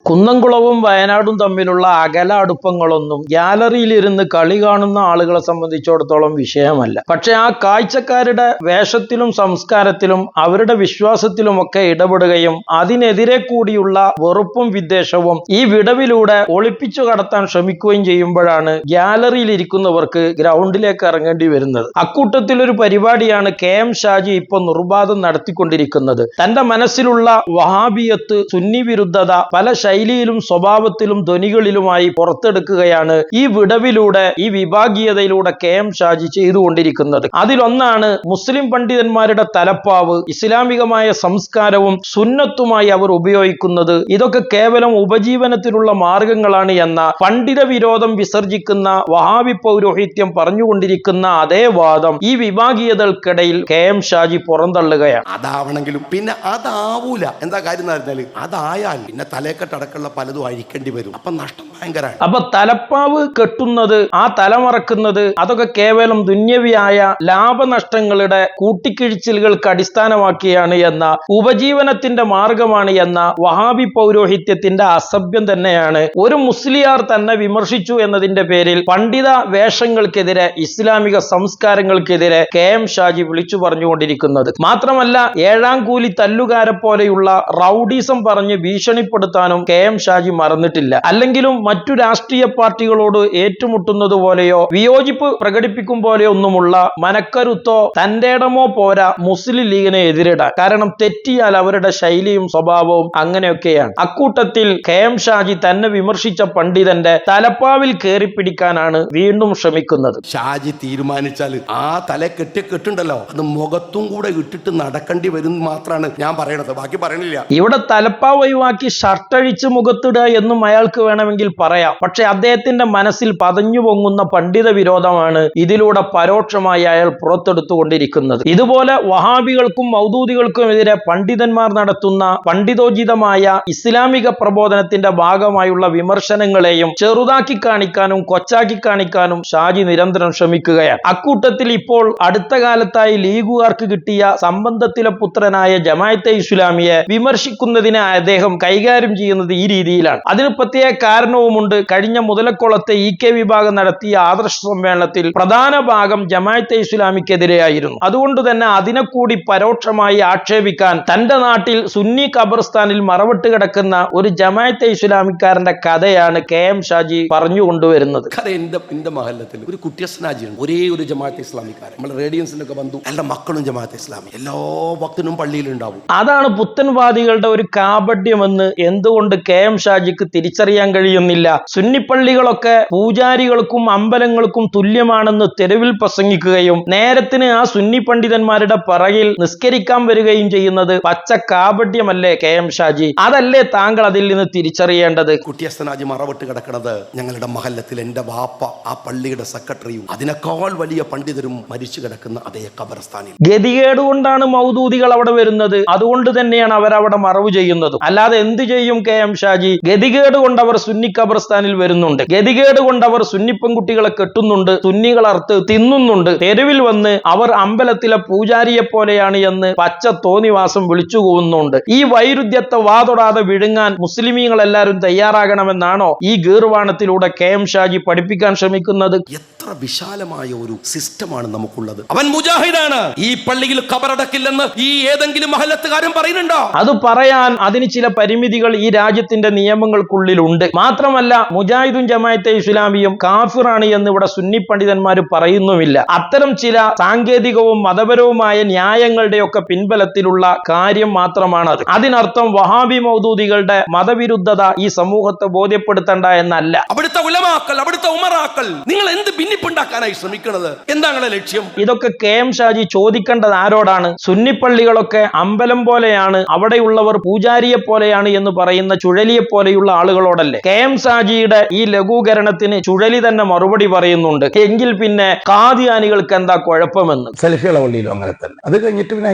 കുന്നംകുളവും വയനാടും തമ്മിലുള്ള അകല അടുപ്പങ്ങളൊന്നും ഗ്യാലറിയിലിരുന്ന് കളി കാണുന്ന ആളുകളെ സംബന്ധിച്ചിടത്തോളം വിഷയമല്ല. പക്ഷെ ആ കാഴ്ചക്കാരുടെ വേഷത്തിലും സംസ്കാരത്തിലും അവരുടെ വിശ്വാസത്തിലുമൊക്കെ ഇടപെടുകയും അതിനെതിരെ കൂടിയുള്ള വെറുപ്പും വിദ്വേഷവും ഈ വിടവിലൂടെ ഒളിപ്പിച്ചു കടത്താൻ ശ്രമിക്കുകയും ചെയ്യുമ്പോഴാണ് ഗ്യാലറിയിൽ ഇരിക്കുന്നവർക്ക് ഗ്രൗണ്ടിലേക്ക് ഇറങ്ങേണ്ടി വരുന്നത്. അക്കൂട്ടത്തിലൊരു പരിപാടിയാണ് KM ഷാജി ഇപ്പോൾ നിർബാധം നടത്തിക്കൊണ്ടിരിക്കുന്നത്. തന്റെ മനസ്സിലുള്ള വഹാബിയത്ത്, സുന്നി വിരുദ്ധത പല ശൈലിയിലും സ്വഭാവത്തിലും ധ്വനികളിലുമായി പുറത്തെടുക്കുകയാണ് ഈ വിടവിലൂടെ, ഈ വിഭാഗീയതയിലൂടെ KM ഷാജി ചെയ്തുകൊണ്ടിരിക്കുന്നത്. അതിലൊന്നാണ് മുസ്ലിം പണ്ഡിതന്മാരുടെ തലപ്പാവ് ഇസ്ലാമികമായ സംസ്കാരവും സുന്നത്തുമായി അവർ ഉപയോഗിക്കുന്നത്. ഇതൊക്കെ കേവലം ഉപജീവനത്തിനുള്ള മാർഗങ്ങളാണ് എന്ന പണ്ഡിത വിരോധം വിസർജിക്കുന്ന വഹാബി പൗരോഹിത്യം പറഞ്ഞുകൊണ്ടിരിക്കുന്ന അതേ വാദം ഈ വിഭാഗീയതകൾക്കിടയിൽ KM ഷാജി പുറന്തള്ളുകയാണ്. അതാവണമെങ്കിലും പിന്നെ അതാവൂല. എന്താ കാര്യം എന്ന് പറഞ്ഞാൽ അതായാൽ പിന്നെ തലേക്കെട്ടടക്കമുള്ള പലതും അഴിക്കേണ്ടി വരും. അപ്പൊ നഷ്ടം ഭയങ്കരമാണ്. അപ്പൊ തലപ്പാവ് കെട്ടുന്നത്, ആ തലമറക്കുന്നത്, അതൊക്കെ കേവലം ദുന്യവിയായ ലാഭനഷ്ടങ്ങളുടെ കൂട്ടിക്കിഴിച്ചിലുകൾക്ക് അടിസ്ഥാനമാക്കിയാണ് എന്ന, ഉപജീവനത്തിന്റെ മാർഗമാണ് എന്ന വഹാബി പൗരോഹിത്യത്തിന്റെ അസഭ്യം തന്നെയാണ് ഒരു മുസ്ലിയാർ തന്നെ വിമർശിച്ചു എന്നതിന്റെ പേരിൽ പണ്ഡിത വേഷങ്ങൾക്കെതിരെ, ഇസ്ലാമിക സംസ്കാരങ്ങൾക്കെതിരെ KM ഷാജി വിളിച്ചു പറഞ്ഞുകൊണ്ടിരിക്കുന്നത്. മാത്രമല്ല, ഏഴാം കൂലി തല്ലുകാരെ പോലെയുള്ള റൗഡീസം പറഞ്ഞ് ഭീഷണിപ്പെടുത്താനും KM ഷാജി മറന്നിട്ടില്ല. അല്ലെങ്കിലും മറ്റു രാഷ്ട്രീയ പാർട്ടികളോട് ഏറ്റുമുട്ടുന്നത് പോലെയോ വിയോജിപ്പ് പ്രകടിപ്പിക്കും പോലെയോ ഒന്നുമുള്ള മനക്കരുത്തോ തന്റെ ഇടമോ പോരാ മുസ്ലിം ലീഗിനെ എതിരിടാൻ. കാരണം തെറ്റിയാൽ അവരുടെ ശൈലിയും സ്വഭാവവും അങ്ങനെയൊക്കെയാണ്. അക്കൂട്ടത്തിൽ KM ഷാജി തന്നെ വിമർശിച്ച പണ്ഡിതന്റെ തലപ്പാവിൽ കയറി പിടിക്കാനാണ് വീണ്ടും ശ്രമിക്കുന്നത്. ഷാജി തീരുമാനിച്ചാൽ ആ തല കെട്ടുണ്ടല്ലോ, അത് മുഖത്തും കൂടെ ഇട്ടിട്ട് നടക്കേണ്ടി വരും മാത്രമാണ് ഞാൻ പറയണത്, ബാക്കി പറയണില്ല. ഇവിടെ തലപ്പാവ് ഒഴിവാക്കി ഷർട്ടഴിച്ച് മുഖത്തിടുക എന്നും അയാൾക്ക് വേണമെങ്കിൽ പറയാം. പക്ഷെ അദ്ദേഹത്തിന്റെ മനസ്സിൽ പതഞ്ഞു പൊങ്ങുന്ന പണ്ഡിത വിരോധമാണ് ഇതിലൂടെ പരോക്ഷമായി അയാൾ പുറത്തെടുത്തുകൊണ്ടിരിക്കുന്നത്. ഇതുപോലെ വഹാബികൾക്കും മൗദൂദികൾക്കും എതിരെ പണ്ഡിതന്മാർ നടത്തുന്ന പണ്ഡിതോചിതമായ ഇസ്ലാമിക പ്രബോധനത്തിന്റെ ഭാഗമായുള്ള വിമർശനങ്ങളെയും ചെറുതാക്കി കാണിക്കാനും കൊച്ചാക്കി കാണിക്കാനും ഷാജി നിരന്തരം ശ്രമിക്കുകയാണ്. അക്കൂട്ടത്തിൽ ഇപ്പോൾ അടുത്ത കാലത്തായി ലീഗുകാർക്ക് കിട്ടിയ സംബന്ധത്തിലെ പുത്രനായ ജമാഅത്തെ ഇസ്ലാമിയെ വിമർശിക്കുന്നതിനെ അദ്ദേഹം കൈകാര്യം ചെയ്യുന്നത് ഈ രീതിയിലാണ്. അതിന് പ്രത്യേക കാരണവുമുണ്ട്. കഴിഞ്ഞ മുതലക്കുളത്തെ EK വിഭാഗം നടത്തിയ ആദർശ സമ്മേളനത്തിൽ പ്രധാന ഭാഗം ജമാഅത്തെ ഇസ്ലാമിക്കെതിരെയായിരുന്നു. അതുകൊണ്ട് തന്നെ അതിനെ കൂടി പരോക്ഷമായി ആക്ഷേപിക്കാൻ തന്റെ നാട്ടിൽ സുന്നി ഖബർസ്ഥാനിൽ മറവിട്ട് കിടക്കുന്ന ഒരു ജമാഅത്തെ ഇസ്ലാമിക്കാരന്റെ കഥയാണ് KM ഷാജി പറഞ്ഞു കൊണ്ടുവരുന്നത്. എന്റെ മഹല്ലത്തിൽ ഒരു കുട്ടിയസ്നാജിയുണ്ട്, ഒരേ ഒരു ജമാഅത്തെ ഇസ്ലാമിക്കാരൻ. നമ്മൾ റേഡിയൻസിനൊക്കെ ബന്ധു, എല്ലാ മക്കളും ജമാഅത്തെ ഇസ്ലാമി, എല്ലാ ഭക്തനും പള്ളിയിലുണ്ടാവും. അതാണ് പുത്തൻവാദികളുടെ ഒരു കാപട്യമെന്ന് എന്തുകൊണ്ട് KM ഷാജിക്ക് തിരിച്ചറിയാൻ കഴിയുന്നില്ല. സുന്നിപ്പള്ളികളൊക്കെ പൂജാരികൾക്കും അമ്പലങ്ങൾക്കും തുല്യമാണെന്ന് തെരുവിൽ പ്രസംഗിക്കുകയും നേരത്തിന് ആ സുന്നി പണ്ഡിതന്മാരുടെ പിറകിൽ നിസ്കരിക്കാൻ വരികയും ചെയ്യുന്നത് പച്ച കാപട്യമല്ലേ KM ഷാജി? അതല്ലേ താങ്കൾ അതിൽ നിന്ന് തിരിച്ചറിയേണ്ടത്? കുട്ടിയസ്തനാജി മറവിട്ട് കിടക്കുന്നത് ഞങ്ങളുടെ മഹല്ലത്തിൽ എന്റെ വാപ്പ ആ പള്ളിയുടെ സെക്രട്ടറിയും അതിനേക്കാൾ വലിയ പണ്ഡിതരും മരിച്ചു കിടക്കുന്ന അതേ ഖബർസ്ഥാനിൽ. ഗതികേട് കൊണ്ടാണ് മൗദൂദികൾ അവിടെ വരുന്നത്. അതുകൊണ്ട് തന്നെയാണ് അവരവിടെ മറവ് ചെയ്യുന്നത്. അല്ലാതെ എന്ത് ചെയ്യും KM ഷാജി? ഗതികേട് കൊണ്ട് അവർ സുന്നി ഖബർസ്ഥാനിൽ വരുന്നുണ്ട്, ഗതികേട് കൊണ്ട് അവർ സുന്നി പെൺകുട്ടികളെ കെട്ടുന്നുണ്ട്, സുന്നികൾ അറുത്ത് തിന്നുന്നുണ്ട്. തെരുവിൽ വന്ന് അവർ അമ്പലത്തിലെ പൂജാരിയെ പോലെയാണ് എന്ന് പച്ച തോന്നിവാസം വിളിച്ചു കൂവുന്നുണ്ട്. ഈ വൈരുദ്ധ്യത്തെ വാതൊടാതെ വിഴുങ്ങാൻ മുസ്ലിമീങ്ങൾ എല്ലാവരും തയ്യാറാകണമെന്നാണോ ഈ ഗീർവാണത്തിലൂടെ KM ഷാജി പഠിപ്പിക്കാൻ ശ്രമിക്കുന്നത്? എത്ര വിശാലമായ ഒരു സിസ്റ്റമാണ് നമുക്കുള്ളത്. അവൻ മുജാഹിദാണ്, ഈ പള്ളിയിൽ ഖബറടക്കില്ലെന്ന് ഈ ഏതെങ്കിലും മഹല്ലത്തുകാരൻ പറയുന്നുണ്ടോ? അത് പറയാൻ അതിന് ചില പരിമിതികൾ ഈ രാജ്യത്തിന്റെ നിയമങ്ങൾക്കുള്ളിലുണ്ട്. മാത്രമല്ല, മുജാഹിദും ജമാഅത്തെ ഇസ്ലാമിയും കാഫിറാണ് എന്ന് ഇവിടെ സുന്നി പണ്ഡിതന്മാർ പറയുന്നുമില്ല. അത്തരം ചില സാങ്കേതികവും മതപരവുമായ ന്യായങ്ങളുടെയൊക്കെ പിൻബലത്തിലുള്ള കാര്യം മാത്രമാണത്. അതിനർത്ഥം വഹാബി മൗദൂദികളുടെ മതവിരുദ്ധത ഈ സമൂഹത്തെ ബോധ്യപ്പെടുത്തേണ്ട എന്നല്ല. അവിടുത്തെ ഉലമാക്കൾ, അവിടുത്തെ ഉമറാക്കൾ, നിങ്ങൾ എന്ത് ഭിന്നിപ്പുണ്ടാക്കാനായി ശ്രമിക്കുന്നത്? എന്താണ് ലക്ഷ്യം? ഇതൊക്കെ KM ഷാജി ചോദിക്കേണ്ടത് ആരോടാണ്? സുന്നിപ്പള്ളികളൊക്കെ അമ്പലം പോലെയാണ്, അവിടെയുള്ളവർ പൂജാരിയെ പോലെയാണ് എന്ന് പറയുന്ന ചുഴലിയെ പോലെയുള്ള ആളുകളോടല്ലേ? KM ഷാജിയുടെ ഈ ലഘൂകരണത്തിന് ചുഴലി തന്നെ മറുപടി പറയുന്നുണ്ട്. എങ്കിൽ പിന്നെ ഖാദിയാനികൾക്ക് എന്താ കുഴപ്പമെന്ന്. സലഫികളെ പള്ളിയിലും അങ്ങനെ തന്നെ. അത് കഴിഞ്ഞിട്ട് പിന്നെ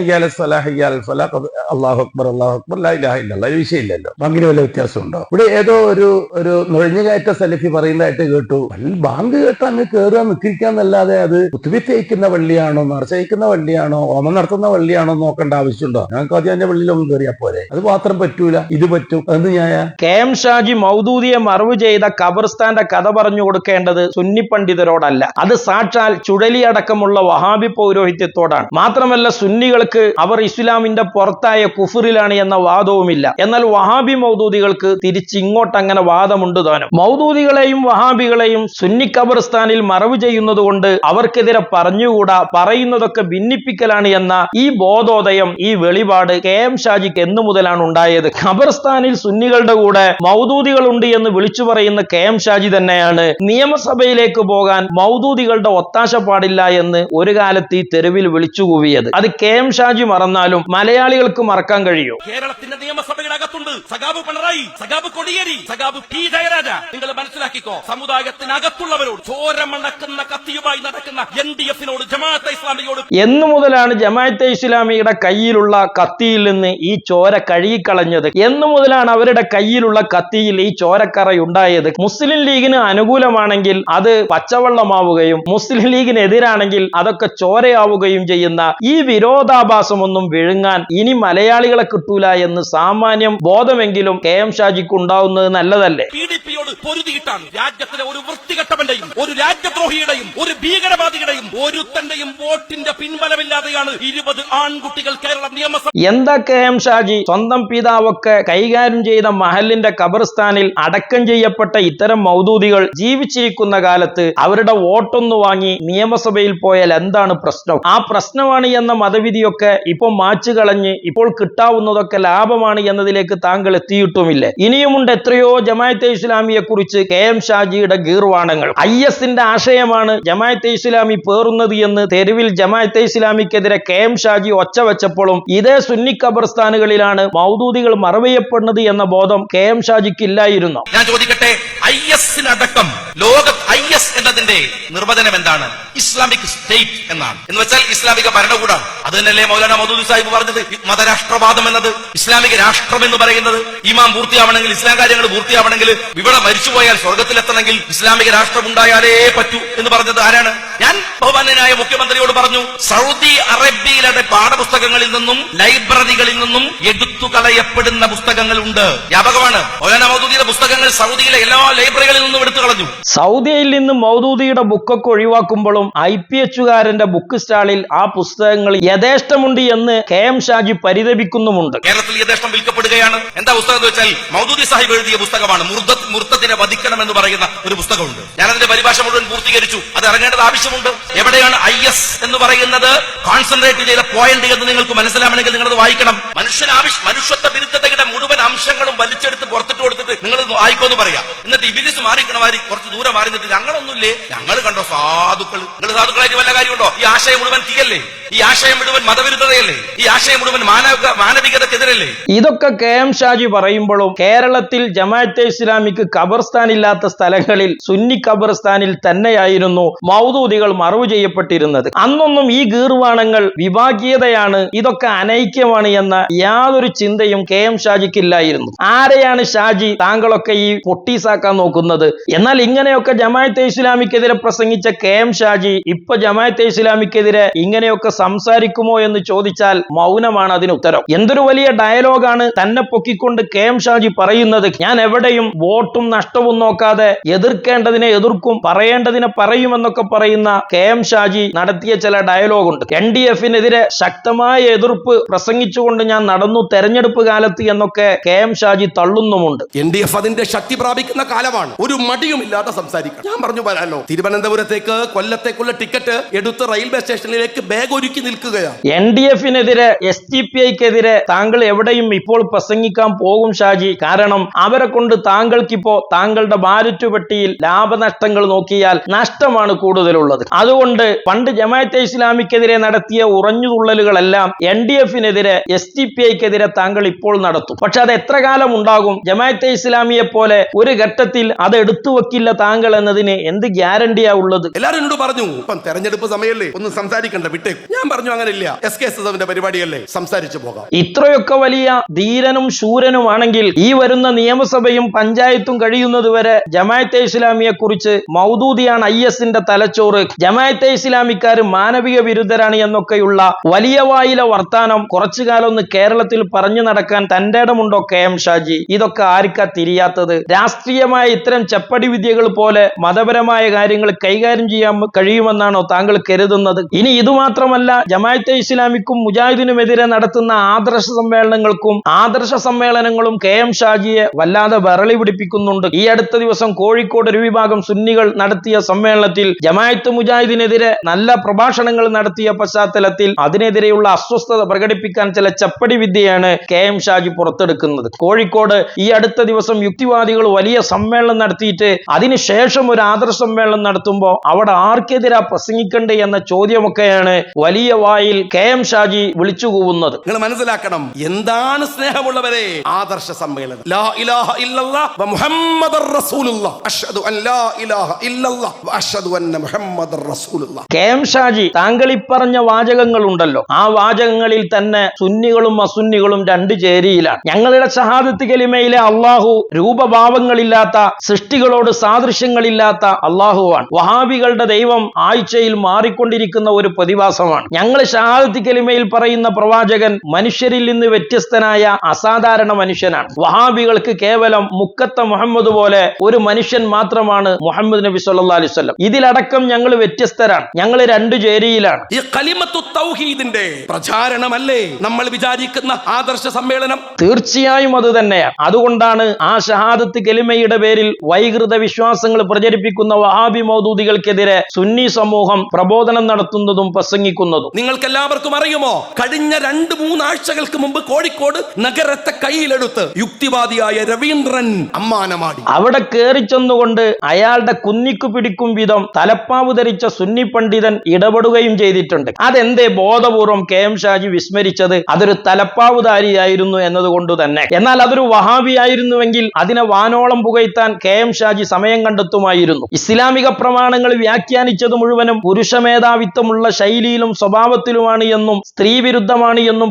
അല്ലാഹു അക്ബർ ലാ ഇലാഹ ഇല്ലല്ലാഹ്, വിഷയമില്ലല്ലോ. അങ്ങനെ വല്ല വ്യത്യാസമുണ്ടോ? ഇവിടെ ഏതോ ഒരു നുഴഞ്ഞുകയറ്റ സലഫി പറയുന്ന ആയിട്ട് കേട്ടു. ബാങ്ക് കേട്ട് അങ്ങ് കയറുക നിൽക്കാന്നല്ലാതെ അത് കുത്തിവെച്ചയക്കുന്ന പള്ളിയാണോ, നേർച്ചയിക്കുന്ന പള്ളിയാണോ, ഹോമം നടത്തുന്ന പള്ളിയാണോ നോക്കേണ്ട ആവശ്യമുണ്ടോ? ഞങ്ങൾക്ക് ആദ്യം അതിന്റെ പള്ളിയിലൊന്നും കയറിയാ പോരെ. അത് മാത്രം പറ്റൂല, ഇത് പറ്റും. എന്ത് ന്യായ? KM ഷാജി മൗദൂദിയെ മറവ് ചെയ്ത ഖബർസ്ഥാന്റെ കഥ പറഞ്ഞു കൊടുക്കേണ്ടത് സുന്നി പണ്ഡിതരോടല്ല, അത് സാക്ഷാൽ ചുഴലി അടക്കമുള്ള വഹാബി പൗരോഹിത്യത്തോടാണ്. മാത്രമല്ല സുന്നികൾക്ക് അവർ ഇസ്ലാമിന്റെ പുറത്തായ കുഫറിലാണ് എന്ന വാദവുമില്ല. എന്നാൽ വഹാബി മൗദൂദികൾക്ക് തിരിച്ച് ഇങ്ങോട്ട് അങ്ങനെ വാദമുണ്ട് താനും. മൗദൂദികളെയും വഹാബികളെയും സുന്നി ഖബർസ്ഥാനിൽ മറവ് ചെയ്യുന്നത് കൊണ്ട് അവർക്കെതിരെ പറഞ്ഞുകൂടാ, പറയുന്നതൊക്കെ ഭിന്നിപ്പിക്കലാണ് എന്ന ഈ ബോധോദയം, ഈ വെളിപാട് KM ഷാജിക്ക് എന്നു മുതലാണ് ഉണ്ടായത്? ഖബർസ്ഥാനിൽ സുന്നികളുടെ കൂടെ മൗദൂദികളുണ്ട് എന്ന് വിളിച്ചു പറയുന്ന KM ഷാജി തന്നെയാണ് നിയമസഭയിലേക്ക് പോകാൻ മൗദൂദികളുടെ ഒത്താശ പാടില്ല എന്ന് ഒരു കാലത്ത് ഈ തെരുവിൽ വിളിച്ചു കൂവിയത്. അത് KM ഷാജി മറന്നാലും മലയാളികൾക്ക് മറക്കാൻ കഴിയും. കേരളത്തിന്റെ നിയമസഭയുടെ അകത്തുണ്ട് സഖാബ് പിണറായി, സഖാബ് കൊടിയേരി, സഖാബ് P ജയരാജ. നിങ്ങൾ മനസ്സിലാക്കിക്കോ, സമുദായത്തിനകത്തുള്ളവരോട് ചോരമണക്കുന്ന കത്തിയുമായി നടക്കുന്ന NDF-നോട്, ജമാഅത്തെ ഇസ്ലാമിയോട് എന്നു മുതലാണ് ജമാഅത്തെ ഇസ്ലാമിയുടെ കയ്യിലുള്ള കത്തിയിൽ നിന്ന് ഈ ചോര കഴുകിക്കളഞ്ഞത്? എന്നു മുതലാണ് അവരുടെ കയ്യിലുള്ള കത്തിയിൽ ഈ ചോരക്കറയുണ്ടായത്? മുസ്ലിം ലീഗിന് അനുകൂലമാണെങ്കിൽ അത് പച്ചവെള്ളമാവുകയും മുസ്ലിം ലീഗിനെതിരാണെങ്കിൽ അതൊക്കെ ചോരയാവുകയും ചെയ്യുന്ന ഈ വിരോധാഭാസമൊന്നും വിഴുങ്ങാൻ ഇനി മലയാളികളെ കിട്ടൂല എന്ന് സാമാന്യം ബോധമെങ്കിലും KM ഷാജിക്ക് ഉണ്ടാവുന്നത് നല്ലതല്ലേ? PDP-യോട് പൊരുതിയിട്ടാണ് രാജ്യത്തിലെ ഒരു വൃത്തികെട്ടവന്റെയും ഒരു രാജ്യദ്രോഹിയുടെയും ഒരു ഭീകരവാദിയുടെയും ഒരുത്തന്റെയും വോട്ടിന്റെ പിൻബലമില്ലാതെയാണ് 20 ആൺകുട്ടികൾ കേരള നിയമസഭ. എന്താ KM ഷാജി സ്വന്തം പിതാവൊക്കെ കൈകാര്യം ചെയ്ത മഹലിന്റെ ഖബർസ്ഥാനിൽ അടക്കം ചെയ്യപ്പെട്ട ഇത്തരം മൗദൂദികൾ ജീവിച്ചിരിക്കുന്ന കാലത്ത് അവരുടെ വോട്ടൊന്നു വാങ്ങി നിയമസഭയിൽ പോയാൽ എന്താണ് പ്രശ്നം? ആ പ്രശ്നമാണ് എന്ന മതവിധിയൊക്കെ ഇപ്പോൾ മാച്ചു കളഞ്ഞ് ഇപ്പോൾ കിട്ടാവുന്നതൊക്കെ ലാഭമാണ് എന്നതിലേക്ക് താങ്കൾ എത്തിയിട്ടുമില്ലേ? ഇനിയുമുണ്ട് എത്രയോ ജമാഅത്തെ ഇസ്ലാമിയെ കുറിച്ച് KM ഷാജിയുടെ ഗീർവാണങ്ങൾ. IS-ന്റെ ആശയമാണ് ജമാഅത്തെ ഇസ്ലാമി പേറുന്നത് എന്ന് തെരുവിൽ ജമാഅത്തെ ഇസ്ലാമിക്കെതിരെ KM ഷാജി ഒച്ച വെച്ചപ്പോഴും ഇതേ സുന്നി ഖബർസ്ഥാനുകളിലാണ് മൗദൂദികൾ മറവയ്യപ്പെടുന്നത് എന്ന ബോധം KM ഷാജിക്ക് ഇല്ലായിരുന്നു. ഞാൻ ചോദിക്കട്ടെ, IS-നടക്കം ലോകത്ത് IS എന്നതിന്റെ നിർവചനം എന്താണ്? ഇസ്ലാമിക് സ്റ്റേറ്റ് എന്നാണ്. എന്ന് വെച്ചാൽ ഇസ്ലാമിക ഭരണകൂടമാണ്. അത് തന്നെയല്ലേ മൗലാന മൗദൂദി സാഹിബ് പറഞ്ഞത്? മതരാഷ്ട്രവാദം എന്നത്, ഇസ്ലാമിക രാഷ്ട്രം എന്ന് പറയുന്നത്, ഈമാൻ പൂർത്തിയാവണമെങ്കിൽ, ഇസ്ലാം കാര്യങ്ങൾ പൂർത്തിയാവണമെങ്കിൽ, ഇവിടെ മരിച്ചുപോയാൽ സ്വർഗത്തിലെത്തണമെങ്കിൽ ഇസ്ലാമിക രാഷ്ട്രം ഉണ്ടായാലേ പറ്റൂ എന്ന് പറഞ്ഞത് ആരാണ്? ഞാൻ ബഹുമാന്യനായ മുഖ്യമന്ത്രിയോട് പറഞ്ഞു, സൗദി അറേബ്യയിലെ പാഠപുസ്തകങ്ങളിൽ നിന്നും ലൈബ്രറികളിൽ നിന്നും എടുത്തു കളയപ്പെടുന്ന പുസ്തകങ്ങൾ ഉണ്ട്. വ്യാപകമാണ്. മൗലാന മൗദൂദിയുടെ പുസ്തകങ്ങൾ സൗദിയിലെ എല്ലാ ലൈബ്രറികളിൽ നിന്നും എടുത്തു കളഞ്ഞു. സൗദിയിൽ നിന്ന് മൗദൂദിയുടെ ബുക്കൊക്കെ ഒഴിവാക്കുമ്പോഴും IPH-കാരന്റെ ബുക്ക് സ്റ്റാളിൽ ആ പുസ്തകങ്ങൾ യഥേഷ്ടമുണ്ട് എന്ന് KM ഷാജി പരിതപിക്കുന്നുമുണ്ട്. കേരളത്തിൽ യഥേഷ്ടം വിൽക്കപ്പെടുകയാണ്. എന്താ പുസ്തകം എന്ന് വെച്ചാൽ മൗദൂദി സാഹിബ് എഴുതിയ പുസ്തകമാണ്. മുർത്തത്തിനെ വധിക്കണം എന്ന് പറയുന്ന ഒരു പുസ്തകമുണ്ട്. ഞാൻ അതിന്റെ പരിഭാഷ മുഴുവൻ പൂർത്തീകരിച്ചു. അത് ഇറങ്ങേണ്ടത് ആവശ്യമുണ്ട്. എവിടെയാണ് IS എന്ന് പറയുന്നത് കോൺസെൻട്രേറ്റ് ചെയ്ത പോയിന്റ് എന്ന് നിങ്ങൾക്ക് മനസ്സിലാവണമെങ്കിൽ നിങ്ങളത് വായിക്കണം. മനുഷ്യത്വ വിരുദ്ധതയുടെ മുഴുവൻ അംശങ്ങളും വലിച്ചെടുത്ത് പുറത്തിട്ട് കൊടുത്തിട്ട് നിങ്ങൾ വായിക്കോന്ന് പറയാം. എന്നിട്ട് ഇബിലിസ് മാറിക്കണമാരി കുറച്ച് ദൂരെ മാറി നിന്നിട്ട് ഞങ്ങളൊന്നുമില്ലേ, ഞങ്ങൾ കണ്ടോ സാധുക്കൾ. നിങ്ങൾ സാധുക്കളായിട്ട് വല്ല കാര്യമുണ്ടോ? ഈ ആശയം മുഴുവൻ തീയല്ലേ? ഈ ആശയം മുഴുവൻ മതവിരുദ്ധതയല്ലേ? ഈ ആശയം മുഴുവൻ മാനവികതക്കെതിരല്ലേ? ഇതൊക്കെ KM ഷാജി പറയുമ്പോഴും കേരളത്തിൽ ജമാഅത്തെ ഇസ്ലാമിക്ക് ഖബർസ്ഥാൻ ഇല്ലാത്ത സ്ഥലങ്ങളിൽ സുന്നി ഖബർസ്ഥാനിൽ തന്നെയായിരുന്നു മൗദൂദികൾ മറവ് ചെയ്യപ്പെട്ടിരുന്നത്. അന്നൊന്നും ഈ ഗീർവാണങ്ങൾ വിഭാഗീയതയാണ്, ഇതൊക്കെ അനൈക്യമാണ് എന്ന യാതൊരു ചിന്തയും KM ഷാജിക്കില്ലായിരുന്നു. ആരെയാണ് ഷാജി താങ്കളൊക്കെ ഈ പൊട്ടീസാക്കാൻ നോക്കുന്നത്? എന്നാൽ ഇങ്ങനെയൊക്കെ ജമാഅത്തെ ഇസ്ലാമിക്കെതിരെ പ്രസംഗിച്ച KM ഷാജി ഇപ്പൊ ജമാഅത്തെ ഇസ്ലാമിക്കെതിരെ ഇങ്ങനെയൊക്കെ സംസാരിക്കുമോ എന്ന് ചോദിച്ചാൽ മൗനമാണ് അതിന് ഉത്തരം. എന്തൊരു വലിയ ഡയലോഗാണ് തന്നെ പൊക്കിക്കൊണ്ട് KM ഷാജി പറയുന്നത്. ഞാൻ എവിടെയും വോട്ടും നഷ്ടവും നോക്കാതെ എതിർക്കേണ്ടതിനെ എതിർക്കും, പറയേണ്ടതിനെ പറയുമെന്നൊക്കെ പറയുന്ന KM ഷാജി നടത്തിയ ചില ഡയലോഗുണ്ട്. NDF-നെതിരെ ശക്തമായ എതിർപ്പ് പ്രസംഗിച്ചുകൊണ്ട് ഞാൻ നടന്നു തെരഞ്ഞെടുപ്പ് കാലത്ത് എന്നൊക്കെ KM ഷാജി തള്ളുന്നുമുണ്ട്. NDF അതിന്റെ ശക്തി പ്രാപിക്കുന്ന കാലമാണ്. ഒരു മടിയുമില്ലാതെ സംസാരിക്കണം. ഞാൻ പറഞ്ഞു വരാലോ, തിരുവനന്തപുരത്തേക്ക് കൊല്ലത്തേക്കുള്ള ടിക്കറ്റ് എടുത്ത് റെയിൽവേ സ്റ്റേഷനിലേക്ക് ബാഗ് ഒരുക്കി നിൽക്കുകയാണ്. NDF-നെതിരെ STPI-ക്കെതിരെ താങ്കൾ എവിടെയും ഇപ്പോൾ പ്രസംഗിക്കാൻ പോകും ഷാജി. കാരണം അവരെ കൊണ്ട് താങ്കൾക്കിപ്പോ താങ്കളുടെ ബാലറ്റ് പെട്ടിയിൽ ലാഭനഷ്ടങ്ങൾ നോക്കിയാൽ നഷ്ടമാണ് കൂടുതലുള്ളത്. അതുകൊണ്ട് പണ്ട് ജമാഅത്തെ ഇസ്ലാമിക്കെതിരെ നടത്തിയ ഉറഞ്ഞുതുള്ളലുകളെല്ലാം NDF-നെതിരെ STPI-ക്കെതിരെ താങ്കൾ ഇപ്പോൾ നടത്തും. പക്ഷെ അത് എത്ര കാലം ഉണ്ടാകും? ജമാഅത്തെ ഇസ്ലാമിയെ പോലെ ഒരു ഘട്ടത്തിൽ അത് എടുത്തു വെക്കില്ല താങ്കൾ എന്നതിന് എന്ത് ഗ്യാരണ്ടിയാ ഉള്ളത്? എല്ലാവരും എന്നോട് പറഞ്ഞു, ഇപ്പം തെരഞ്ഞെടുപ്പ് സമയമല്ലേ, ഒന്നും സംസാരിക്കണ്ട, വിട്ടേക്കും. ഞാൻ പറഞ്ഞു അങ്ങനെയില്ല, SKSന്റെ പരിപാടിയല്ലേ, സംസാരിച്ചു പോകാം. ഇത്രയൊക്കെ വലിയ ധീരനും ശൂരനുമാണെങ്കിൽ ഈ വരുന്ന നിയമസഭയും പഞ്ചായത്തും കഴിയുന്നത് വരെ ജമാഅത്തെ ഇസ്ലാമിയെ കുറിച്ച് മൗദൂദിയാണ് IS-ന്റെ തലച്ചോറ്, ജമാഅത്തെ ഇസ്ലാമിക്കാർ മാനവിക വിരുദ്ധരാണ് എന്നൊക്കെയുള്ള വലിയ വായിലെ വർത്താനം കുറച്ചു കാലം ഒന്ന് കേരളത്തിൽ പറഞ്ഞു നടക്കാൻ തന്റെ ഇടമുണ്ടോ KM ഷാജി? ഇതൊക്കെ ആർക്കാ തിരിയാത്തത്? രാഷ്ട്രീയമായ ഇത്തരം ചെപ്പടി വിദ്യകൾ പോലെ മതപരമായ കാര്യങ്ങൾ കൈകാര്യം ചെയ്യാൻ കഴിയുമെന്നാണോ താങ്കൾ കരുതുന്നത്? ഇനി ഇതുമാത്രമല്ല, ജമാഅത്തെ ഇസ്ലാമിക്കും മുജാഹിദിനുമെതിരെ നടത്തുന്ന ആദർശ സമ്മേളനങ്ങളും KM ഷാജിയെ വല്ലാതെ വിറളി പിടിപ്പിക്കുന്നുണ്ട്. ഈ അടുത്ത ദിവസം കോഴിക്കോട് ഒരു വിഭാഗം സുന്നികൾ നടത്തിയ സമ്മേളനത്തിൽ ജമാഅത്ത് മുജാഹിദിനെതിരെ നല്ല പ്രഭാഷണങ്ങൾ നടത്തിയ പശ്ചാത്തലത്തിൽ അതിനെതിരെയുള്ള അസ്വസ്ഥത പ്രകടിപ്പിക്കാൻ ചില ചപ്പടി വിദ്യയാണ് KM ഷാജി പുറത്തെടുക്കുന്നത്. കോഴിക്കോട് ഈ അടുത്ത ദിവസം യുക്തിവാദികൾ വലിയ സമ്മേളനം നടത്തിയിട്ട് അതിനുശേഷം ഒരു ആദർശ സമ്മേളനം നടത്തുമ്പോൾ അവിടെ ആർക്കെതിരാ പ്രസംഗിക്കണ്ടേ എന്ന ചോദ്യമൊക്കെയാണ് വലിയ വായിൽ KM ഷാജി വിളിച്ചു കൂവുന്നത്. നിങ്ങൾ മനസ്സിലാക്കണം, എന്താണ് സ്നേഹമുള്ളവരെ ആദർശ സമ്മേളനം. ലാ ഇലാഹ ഇല്ലല്ലാഹ് വ മുഹമ്മദുർ റസൂലുള്ളാഹ് അഷ്ഹദു അൻ ലാ ഇലാഹ ഇല്ലല്ലാഹ് വ അഷ്ഹദു അന്ന മുഹമ്മദുർ റസൂലുള്ളാഹ്. KM ഷാജി, താങ്കൾ ഈ പറഞ്ഞ വാചകങ്ങൾ ഉണ്ടല്ലോ, ആ വാചകങ്ങളിൽ തന്നെ സുന്നികളും അസുന്നികളും രണ്ട് ചേരിയിലാണ്. ഞങ്ങളുടെ ഷഹാദത്ത് കലിമയിലെ അള്ളാഹു രൂപഭാവങ്ങളില്ലാത്ത, സൃഷ്ടികളോട് സാദൃശ്യങ്ങളില്ലാത്ത അള്ളാഹുവാണ്. വഹാബികളുടെ ദൈവം ആഴ്ചയിൽ മാറിക്കൊണ്ടിരിക്കുന്ന ഒരു പ്രതിഭാസമാണ്. ഞങ്ങൾ ഷഹാദത്ത് കലിമയിൽ പറയുന്ന പ്രവാചകൻ മനുഷ്യരിൽ നിന്ന് വ്യത്യസ്തനായ അസാധാരണ മനുഷ്യനാണ്. വഹാബികൾക്ക് കേവലം മുക്കത്ത മുഹമ്മദ് പോലെ ഒരു മനുഷ്യൻ മാത്രമാണ് മുഹമ്മദ് നബി സല്ലല്ലാഹു അലൈഹി വസല്ലം. ഇതിലടക്കം ഞങ്ങൾ വ്യത്യസ്തരാണ്. ഞങ്ങൾ രണ്ടു ചേരിയിലാണ്. ഈ കലിമത്തു തൗഹീദിന്റെ പ്രചാരണമല്ലേ നമ്മൾ വിചാരിക്കുന്ന ആദർശ സമ്മേളനം? തീർച്ചയായും അത് തന്നെയാണ്. അതുകൊണ്ടാണ് ആ ഷഹാദത്ത് കലിമയുടെ പേരിൽ വൈകൃത വിശ്വാസങ്ങൾ പ്രചരിപ്പിക്കുന്ന വഹാബി മൗദൂദികൾക്കെതിരെ സുന്നി സമൂഹം പ്രബോധനം നടത്തുന്നതും പ്രസംഗിക്കുന്നതും. നിങ്ങൾക്ക് എല്ലാവർക്കും അറിയുമോ, കഴിഞ്ഞ 2-3 ആഴ്ചകൾക്ക് മുമ്പ് കോഴിക്കോട് നഗരത്തെ കയ്യിലെടുത്ത് യുക്തിവാദിയായ രവീന്ദ്രൻ അമ്മാനമാടി. അവിടെ കയറി ചെന്നുകൊണ്ട് അയാളുടെ കുന്നിക്കു പിടിക്കും വിധം തലപ്പാവ് ധരിച്ച സുന്നി പണ്ഡിതൻ ഇടപെടുകയും ചെയ്തിട്ടുണ്ട്. അതെന്തേ ബോധപൂർവം KM ഷാജി വിസ്മരിച്ചത്? അതൊരു തലപ്പാവുധാരിയായിരുന്നു എന്നതുകൊണ്ട് തന്നെ. എന്നാൽ അതൊരു വഹാബി ആയിരുന്നുവെങ്കിൽ അതിനെ വാനോളം പുകഴ്ത്താൻ KM ഷാജി സമയം കണ്ടെത്തുമായിരുന്നു. ഇസ്ലാമിക പ്രമാണങ്ങൾ വ്യാഖ്യാനിച്ചത് മുഴുവനും പുരുഷ മേധാവിത്വമുള്ള ശൈലിയിലും സ്വഭാവത്തിലുമാണ് എന്നും സ്ത്രീ വിരുദ്ധമാണ് എന്നും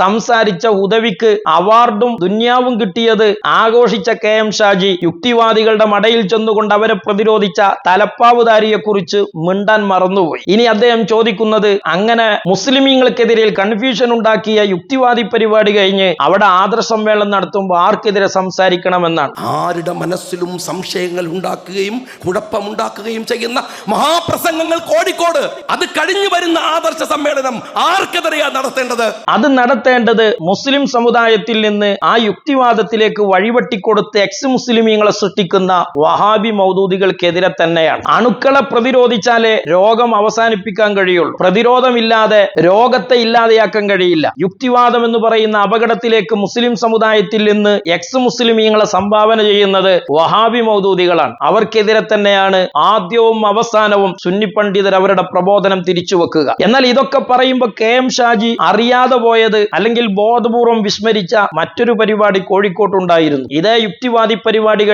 സംസാരിച്ച ഉദവിക്ക് അവാർഡും ദുന്യാവും കിട്ടിയത് ആഘോഷിച്ച KM ഷാജി യുക്തിവാദികളുടെ മടയിൽ ചെന്നുകൊണ്ട് അവരെ പ്രതിരോധിച്ച തലപ്പാവുധാരിയെ കുറിച്ച് മിണ്ടാൻ മറന്നുപോയി. ഇനി അദ്ദേഹം ചോദിക്കുന്നത്, അങ്ങനെ മുസ്ലിമീങ്ങൾക്കെതിരെ കൺഫ്യൂഷൻ ഉണ്ടാക്കിയ യുക്തിവാദി പരിപാടി കഴിഞ്ഞ് അവിടെ ആദർശ സമ്മേളനം നടത്തുമ്പോൾ ആർക്കെതിരെ സംസാരിക്കണമെന്നാണ്. ആരുടെ മനസ്സിലും സംശയങ്ങൾ ഉണ്ടാക്കുകയും കുഴപ്പമുണ്ടാക്കുകയും ചെയ്യുന്ന മഹാപ്രസംഗങ്ങൾ കോഴിക്കോട്, അത് കഴിഞ്ഞു വരുന്ന ആദർശ സമ്മേളനം ആർക്കെതിരെയാണ് നടത്തേണ്ടത്? അത് നടത്തേണ്ടത് മുസ്ലിം സമുദായത്തിൽ നിന്ന് ആ യുക്തിവാദത്തിലേക്ക് വഴിവെട്ടിക്കൊടുത്ത് എക്സ് മുസ്ലിമീങ്ങളെ സൃഷ്ടിക്കുന്ന വഹാബി മൗദൂദികൾക്കെതിരെ തന്നെയാണ്. അണുക്കളെ പ്രതിരോധിച്ചാലേ രോഗം അവസാനിപ്പിക്കാൻ കഴിയുള്ളൂ. പ്രതിരോധമില്ലാതെ രോഗത്തെ ഇല്ലാതെയാക്കാൻ കഴിയില്ല. യുക്തിവാദം എന്ന് പറയുന്ന അപകടത്തിലേക്ക് മുസ്ലിം സമുദായത്തിൽ നിന്ന് എക്സ് മുസ്ലിമീങ്ങളെ സംഭാവന ചെയ്യുന്നത് വഹാബി മൗദൂദികളാണ്. അവർക്കെതിരെ തന്നെയാണ് ആദ്യവും അവസാനവും സുന്നി പണ്ഡിതർ അവരുടെ പ്രബോധനം തിരിച്ചുവെക്കുക. എന്നാൽ ഇതൊക്കെ പറയുമ്പോൾ KM ഷാജി അറിയാതെ പോയത് അല്ലെങ്കിൽ ബോധപൂർവം വിസ്മരിച്ച മറ്റൊരു പരിപാടി കോഴിക്കോട്ടുണ്ടായിരുന്നു. ഇതേ യുക്തിവാദി പരിപാടി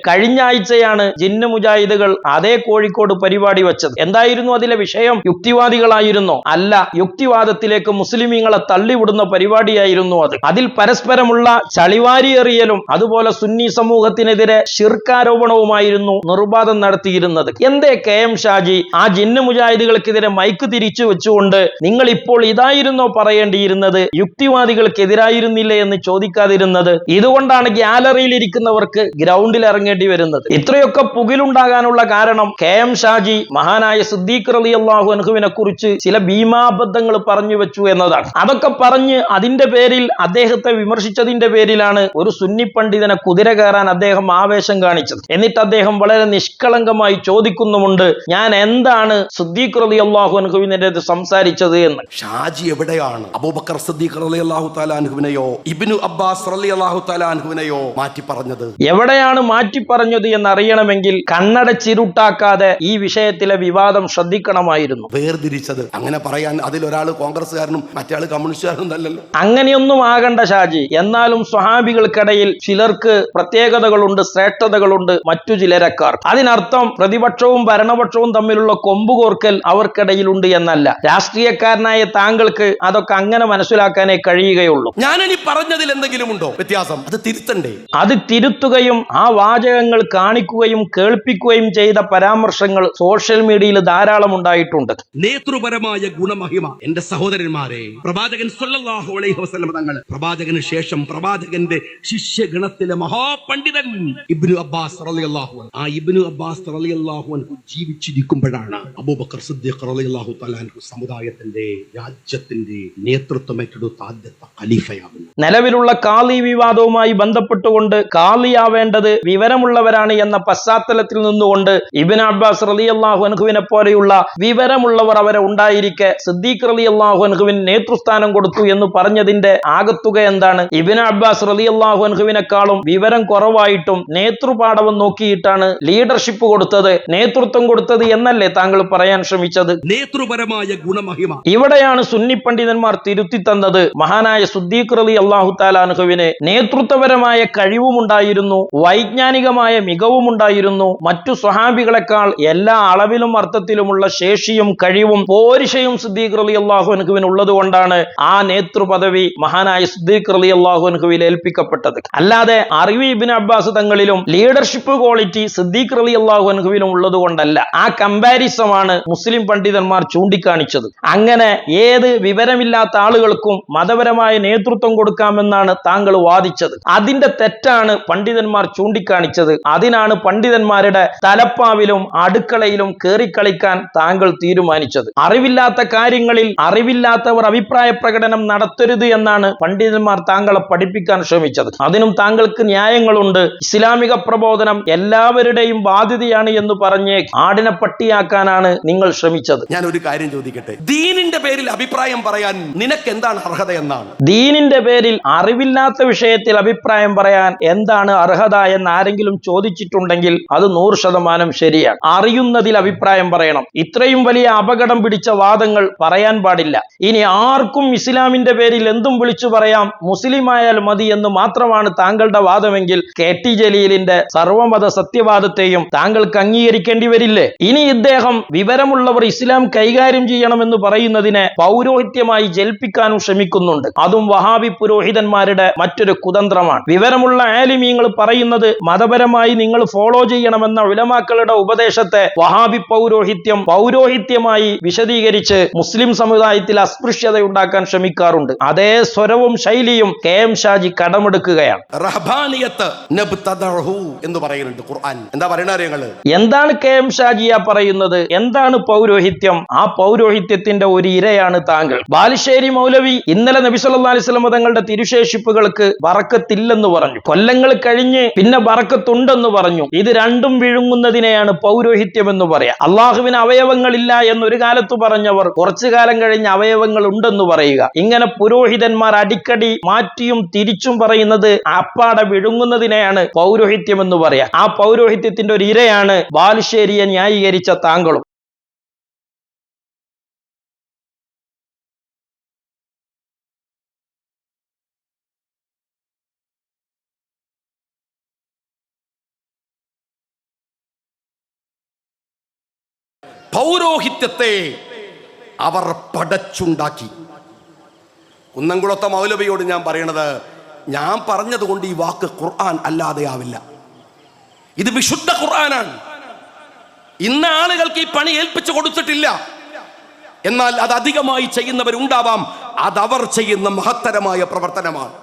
കഴിഞ്ഞ ആഴ്ചയാണ് ജിന്ന് മുജാഹിദുകൾ അതേ കോഴിക്കോട് പരിപാടി വെച്ചത്. എന്തായിരുന്നു അതിലെ വിഷയം? യുക്തിവാദികളായിരുന്നോ? അല്ല, യുക്തിവാദത്തിലേക്ക് മുസ്ലിമീങ്ങളെ തള്ളിവിടുന്ന പരിപാടിയായിരുന്നു അത്. അതിൽ പരസ്പരമുള്ള ചളിവാരിയെറിയലും അതുപോലെ സുന്നി സമൂഹത്തിനെതിരെ ശിർക്കാരോപണവുമായിരുന്നു നിർബാധം നടത്തിയിരുന്നത്. എന്തേ KM ഷാജി ആ ജിന്ന് മുജാഹിദുകൾക്കെതിരെ മൈക്ക് തിരിച്ചു വെച്ചുകൊണ്ട് നിങ്ങൾ ഇപ്പോൾ ഇതായിരുന്നോ പറയേണ്ടിയിരുന്നത്, യുക്തിവാദികൾക്കെതിരായിരുന്നില്ലേ എന്ന് ചോദിക്കാതിരുന്നത്? ഇതുകൊണ്ടാണ് ഗ്യാലറിയിൽ ഇരിക്കുന്നവർക്ക് ഗ്രൗണ്ടിൽ ഇറങ്ങേണ്ടി വരുന്നത്. ഇത്രയൊക്കെ പുകിലുണ്ടാകാനുള്ള കാരണം KM ഷാജി മഹാനായ സിദ്ദീഖ് റളിയല്ലാഹു അൻഹുവിനെ കുറിച്ച് ചില ഭീമാബദ്ധങ്ങൾ പറഞ്ഞു വെച്ചു എന്നതാണ്. അതൊക്കെ പറഞ്ഞ് അതിന്റെ പേരിൽ അദ്ദേഹത്തെ വിമർശിച്ചതിന്റെ പേരിലാണ് ഒരു സുന്നി പണ്ഡിതനെ കുതിര കയറാൻ അദ്ദേഹം ആവേശം കാണിച്ചത്. എന്നിട്ട് അദ്ദേഹം വളരെ നിഷ്കളങ്കമായി ചോദിക്കുന്നുമുണ്ട്, ഞാൻ എന്താണ് സിദ്ദീഖ് റളിയല്ലാഹു അൻഹുവിനെതിരെ സംസാരിച്ചത് എന്ന്. ഷാജി എവിടെയാണ് അബൂബക്കർ സിദ്ദീഖ് റളിയല്ലാഹു തആല അൻഹുവിനെയോ ഇബ്നു അബ്ബാസ് റളിയല്ലാഹു തആല അൻഹുവിനെയോ മാറ്റി പറഞ്ഞത്? എവിടെയാണ് മാറ്റി പറഞ്ഞത് എന്നറിയണമെങ്കിൽ കണ്ണടച്ചിരുട്ടാക്കാതെ ഈ വിഷയത്തിലെ വിവാദം ശ്രദ്ധിക്കണമായിരുന്നു. വേർതിരിച്ചത് അങ്ങനെ പറയാൻ അതിലൊരാൾ കോൺഗ്രസ്സുകാരനും മറ്റേ ആൾ കമ്മ്യൂണിസ്റ്റുകാരനും അല്ലല്ലോ. അങ്ങനെയൊന്നും ആകണ്ട ഷാജി. എന്നാലും സ്വഹാബികൾക്കിടയിൽ ചിലർക്ക് പ്രത്യേകതകളുണ്ട്, ശ്രേഷ്ഠതകളുണ്ട്, മറ്റു ചിലരക്കാർ. അതിനർത്ഥം പ്രതിപക്ഷവും ഭരണപക്ഷവും തമ്മിലുള്ള കൊമ്പുകോർക്കൽ അവർക്കിടയിലുണ്ട് എന്നല്ല. രാഷ്ട്രീയക്കാരനായ താങ്കൾക്ക് അതൊക്കെ അങ്ങനെ മനസ്സിലാക്കാനേ കഴിയുകയുള്ളൂ. ഞാനിനി പറഞ്ഞു പറഞ്ഞതിൽ എന്തെങ്കിലും ഉണ്ടോ വ്യത്യാസം? അത് തിരുത്തണ്ടേ? അത് തിരുത്തുകയും ആ വാചകങ്ങൾ കാണിക്കുകയും കേൾപ്പിക്കുകയും ചെയ്ത പരാമർശങ്ങൾ സോഷ്യൽ മീഡിയയിൽ ധാരാളം ഉണ്ടായിട്ടുണ്ട്. നേതൃപരമായ ഗുണമഹിമ. എന്റെ സഹോദരന്മാരെ, പ്രവാചകൻ സല്ലല്ലാഹു അലൈഹി വസല്ലം തങ്ങൾ, പ്രവാചകന് ശേഷം പ്രവാചകന്റെ ശിഷ്യഗണത്തിലെ മഹാപണ്ഡിതൻ ഇബ്നു അബ്ബാസ് റളിയല്ലാഹു അൻഹു. ആ ഇബ്നു അബ്ബാസ് റളിയല്ലാഹു അൻഹു ജീവിച്ചിരിക്കുമ്പോഴാണ് അബൂബക്കർ സിദ്ദീഖ് റളിയല്ലാഹു തആല അൻഹു സമുദായത്തിന്റെ, രാജ്യത്തിന്റെ നേതൃത്വം ഏറ്റെടുത്ത ആദ്യത്തെ ഖലീഫയാകുന്നു. നിലവിലുള്ള കാളി വിവാദവുമായി ബന്ധപ്പെട്ടുകൊണ്ട് കാളിയാവേണ്ടത് വിവരമുള്ളവരാണ് എന്ന പശ്ചാത്തലത്തിൽ നിന്നുകൊണ്ട് ഇബ്നു അബ്ബാസ് റളിയല്ലാഹു അൻഹുവിനെ പോലെയുള്ള വിവരമുള്ളവർ അവരെ ഉണ്ടായിരിക്കെ സിദ്ദീഖ് റളിയല്ലാഹു അൻഹുവിന് നേതൃസ്ഥാനം കൊടുത്തു എന്ന് പറഞ്ഞതിന്റെ ആകത്തുക എന്താണ്? ഇബ്നു അബ്ബാസ് റളിയല്ലാഹു അൻഹുവിനെക്കാളും വിവരം കുറവായിട്ടും നേതൃപാടവം നോക്കിയിട്ടാണ് ലീഡർഷിപ്പ് കൊടുത്തത്, നേതൃത്വം കൊടുത്തത് എന്നല്ലേ താങ്കൾ പറയാൻ ശ്രമിച്ചത്? നേതൃപരമായ ഗുണമഹിമ. ഇവിടെയാണ് സുന്നി പണ്ഡിതന്മാർ തിരുത്തി തന്നത്. മഹാനായ സിദ്ദീഖ് റളിയല്ലാഹു തആല അൻഹുവിന് നേതൃത്വപരമായ കഴിവുമുണ്ടായിരുന്നു, വൈജ്ഞാനികമായ മികവുമുണ്ടായിരുന്നു. മറ്റു സ്വഹാബികളെക്കാൾ എല്ലാ അളവിലും അർത്ഥത്തിലുമുള്ള ശേഷിയും കഴിവും പോരിശയും സിദ്ദീഖ് റളിയല്ലാഹു അൻഹുവിന് ഉള്ളത് കൊണ്ടാണ് ആ നേതൃപദവി മഹാനായ സിദ്ദീഖ് റളിയല്ലാഹു അൻഹുവിൽ ഏൽപ്പിക്കപ്പെട്ടത്. അല്ലാതെ അറിവ് ഇബ്നു അബ്ബാസ് തങ്ങളിലും ലീഡർഷിപ്പ് ക്വാളിറ്റി സിദ്ദീഖ് റളിയല്ലാഹു അൻഹുവിലും ഉള്ളത് കൊണ്ടല്ല. ആ കമ്പാരിസമാണ് മുസ്ലിം പണ്ഡിതന്മാർ ചൂണ്ടിക്കാണിച്ചത്. അങ്ങനെ ഏത് വിവരമില്ലാത്ത ആളുകൾക്കും മതപരമായ നേതൃത്വം കൊടുക്കാമെന്നാണ് താങ്കൾ വാദിച്ചത്. അതിന്റെ തെറ്റാണ് പണ്ഡിതന്മാർ ചൂണ്ടിക്കാണിച്ചത്. അതിനാണ് പണ്ഡിതന്മാരുടെ തലപ്പാവിലും അടുക്കളയിലും കേറിക്കളിക്കാൻ താങ്കൾ തീരുമാനിച്ചത്. അറിവില്ലാത്ത കാര്യങ്ങളിൽ അറിവില്ലാത്തവർ അഭിപ്രായ പ്രകടനം നടത്തരുത് എന്നാണ് പണ്ഡിതന്മാർ താങ്കളെ പഠിപ്പിക്കാൻ ശ്രമിച്ചത്. അതിനും താങ്കൾക്ക് ന്യായങ്ങളുണ്ട്. ഇസ്ലാമിക പ്രബോധനം എല്ലാവരുടെയും ബാധ്യതയാണ് എന്ന് പറഞ്ഞ് ആടിനെ പട്ടിയാക്കാനാണ് നിങ്ങൾ ശ്രമിച്ചത്. ഞാൻ ഒരു കാര്യം ചോദിക്കട്ടെ, ദീനിന്റെ പേരിൽ അഭിപ്രായം പറയാൻ നിനക്ക് എന്താണ് അർഹത എന്നാണ്? ദീനിന്റെ പേരിൽ അറിവില്ലാത്ത വിഷയത്തിൽ അഭിപ്രായം പറയാൻ എന്താണ് അർഹത എന്ന് ആരെങ്കിലും ചോദിച്ചിട്ടുണ്ടെങ്കിൽ അത് 100% ശരിയാണ്. അറിയുന്നതിൽ അഭിപ്രായം പറയണം. ഇത്രയും വലിയ അപകടം പിടിച്ച വാദങ്ങൾ പറയാൻ പാടില്ല. ഇനി ആർക്കും ഇസ്ലാമിന്റെ പേരിൽ എന്തും വിളിച്ചു പറയാം, മുസ്ലിം ആയാൽ മതി എന്ന് മാത്രമാണ് താങ്കളുടെ വാദമെങ്കിൽ KT ജലീലിന്റെ സർവമത സത്യവാദത്തെയും താങ്കൾക്ക് അംഗീകരിക്കേണ്ടി വരില്ലേ? ഇനി ഇദ്ദേഹം വിവരമുള്ളവർ ഇസ്ലാം കൈകാര്യം ചെയ്യണമെന്ന് പറയുന്നതിനെ പൗരോഹിത്യമായി ജൽപ്പിക്കാനും ശ്രമിക്കുന്നുണ്ട്. അതും വഹാബി പുരോഹിതന്മാരുടെ മറ്റൊരു കുതന്ത്രമാണ്. വിവരമുള്ള ആലിമീങ്ങൾ പറയുന്നത് മതപരമായി നിങ്ങൾ ഫോളോ ചെയ്യണമെന്ന ഉലമാക്കളുടെ ഉപദേശത്തെ വഹാബി പൗരോഹിത്യമായി വിശദീകരിച്ച് മുസ്ലിം സമുദായത്തിൽ അസ്പൃശ്യത ഉണ്ടാക്കാൻ ശ്രമിക്കാറുണ്ട്. അതേ സ്വരവും ശൈലിയും KM ഷാജി കടമെടുക്കുകയാണ്. റഹ്ബാനിയത്ത് നബ്തദഉ എന്ന് പറയുന്നുണ്ട് ഖുർആൻ. എന്താ പറയുന്നത് അറിയങ്ങള്? എന്താണ് KM ഷാജിയ പറയുന്നത്? എന്താണ് പൗരോഹിത്യം? ആ പൗരോഹിത്യത്തിന്റെ ഒരു ഇരയാണ് താങ്കൾ. ബാലുശ്ശേരി മൗലവി ഇന്നലെ നബി സല്ലല്ലാഹു അലൈഹി വസല്ലം തങ്ങളുടെ തിരുശേഷിപ്പുകൾക്ക് ബറക്കത്തില്ലെന്ന് പറഞ്ഞു. കൊല്ലങ്ങൾ കഴിഞ്ഞ് പിന്നെ ബറക്കത്തുണ്ടെന്ന് പറഞ്ഞു. ഇത് രണ്ടും വിഴുങ്ങുന്നതിനെയാണ് പൗരോഹിത്യം എന്ന് പറയാം. അള്ളാഹുവിന് അവയവങ്ങളില്ല എന്നൊരു കാലത്ത് പറഞ്ഞവർ കുറച്ചു കാലം കഴിഞ്ഞ് അവയവങ്ങൾ ഉണ്ടെന്ന് പറയുക. ഇങ്ങനെ പുരോഹിതന്മാർ അടിക്കടി മാറ്റിയും തിരിച്ചും പറയുന്നത് അപ്പാടെ വിഴുങ്ങുന്നതിനെയാണ് പൗരോഹിത്യം എന്ന് പറയാം. ആ പൗരോഹിത്യത്തിന്റെ ഒരു ഇരയാണ് ബാലുശ്ശേരിയെ ന്യായീകരിച്ച താങ്കളും. പൗരോഹിത്യത്തെ അവർ പടച്ചുണ്ടാക്കി. കുന്നംകുളത്തെ മൗലവിയോട് ഞാൻ പറയണത്, ഞാൻ പറഞ്ഞതുകൊണ്ട് ഈ വാക്ക് ഖുർആൻ അല്ലാതെ ആവില്ല. ഇത് വിശുദ്ധ ഖുർആനാണ്. ഇന്ന ആളുകൾക്ക് ഈ പണി ഏൽപ്പിച്ചു കൊടുത്തിട്ടില്ല, എന്നാൽ അത് അധികമായി ചെയ്യുന്നവരുണ്ടാവാം. അതവർ ചെയ്യുന്ന മഹത്തരമായ പ്രവർത്തനമാണ്.